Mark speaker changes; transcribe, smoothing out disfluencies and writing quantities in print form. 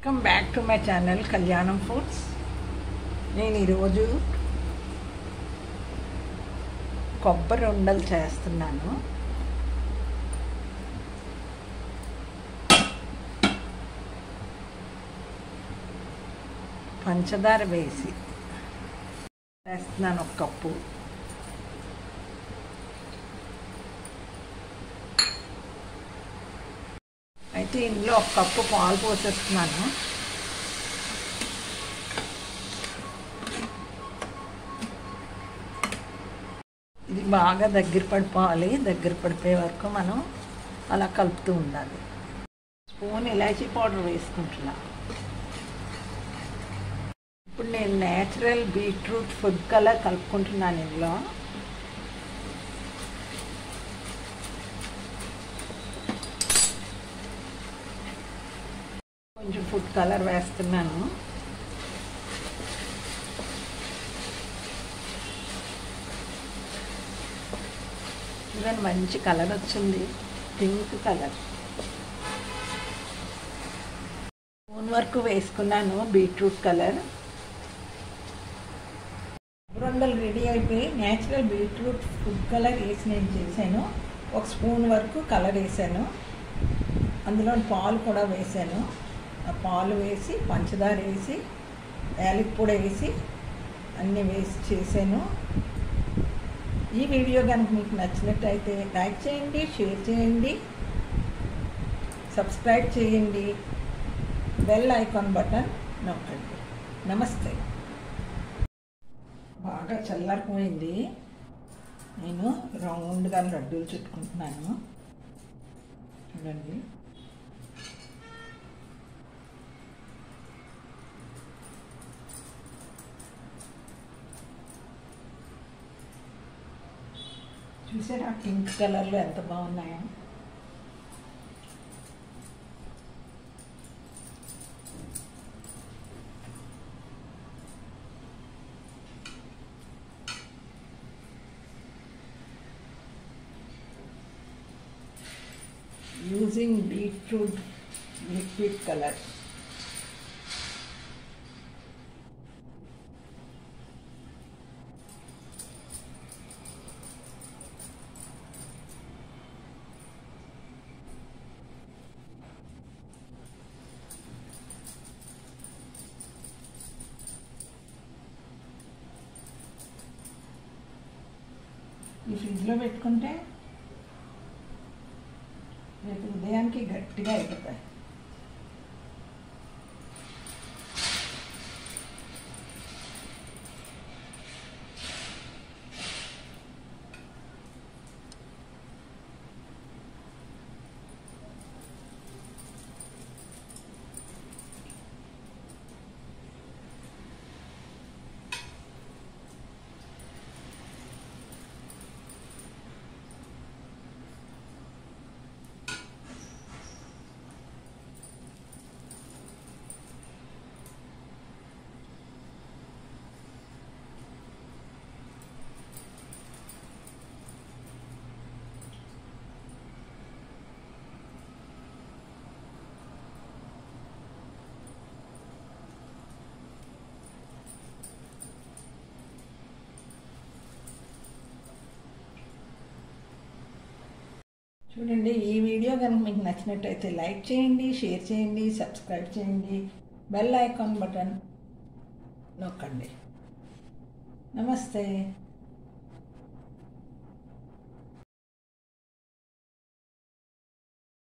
Speaker 1: Welcome back to my channel కళ్యాణం foods. నేను ఈరోజు కొబ్బరి ఉండలు చేస్తున్నాను. పంచదార వేసి వేస్తున్నాను, ఒక కప్పు. అయితే ఇందులో ఒక కప్పు పాలు పోసేస్తున్నాను. ఇది బాగా దగ్గర పడిపోవాలి. దగ్గర పడిపోయే వరకు మనం అలా కలుపుతూ ఉండాలి. స్పూన్ ఇలాచీ పౌడర్ వేసుకుంటున్నా. ఇప్పుడు నేను నేచురల్ బీట్రూట్ ఫుడ్ కలర్ కలుపుకుంటున్నాను. ఇందులో కొంచెం ఫుడ్ కలర్ వేస్తున్నాను. ఇవన్నీ మంచి కలర్ వచ్చింది, పింక్ కలర్. స్పూన్ వరకు వేసుకున్నాను బీట్రూట్ కలర్. ఉండలు రెడీ అయిపోయి నేచురల్ బీట్రూట్ ఫుడ్ కలర్ వేసి నేను చేశాను. ఒక స్పూన్ వరకు కలర్ వేసాను. అందులో పాలు కూడా వేసాను. ఆ పాలు వేసి పంచదార వేసి యాలకి పొడి వేసి అన్నీ వేసి చేశాను. ఈ వీడియో కనుక మీకు నచ్చినట్టయితే లైక్ చేయండి, షేర్ చేయండి, సబ్స్క్రైబ్ చేయండి, బెల్ ఐకాన్ బటన్ నొక్కండి. నమస్తే. బాగా చల్లారిపోయింది. నేను రౌండ్గా లడ్డూలు చుట్టుకుంటున్నాను. చూడండి, చూసారా పింక్ కలర్లో ఎంత బాగున్నాయో. using beetroot liquid color. ఈ ఫ్రిడ్జ్లో పెట్టుకుంటే రేపు ఉదయానికి గట్టిగా అయిపోతాయి. చూడండి, ఈ వీడియో కనుక మీకు నచ్చినట్టయితే లైక్ చేయండి, షేర్ చేయండి, సబ్స్క్రైబ్ చేయండి, బెల్ ఐకాన్ బటన్ నొక్కండి. నమస్తే.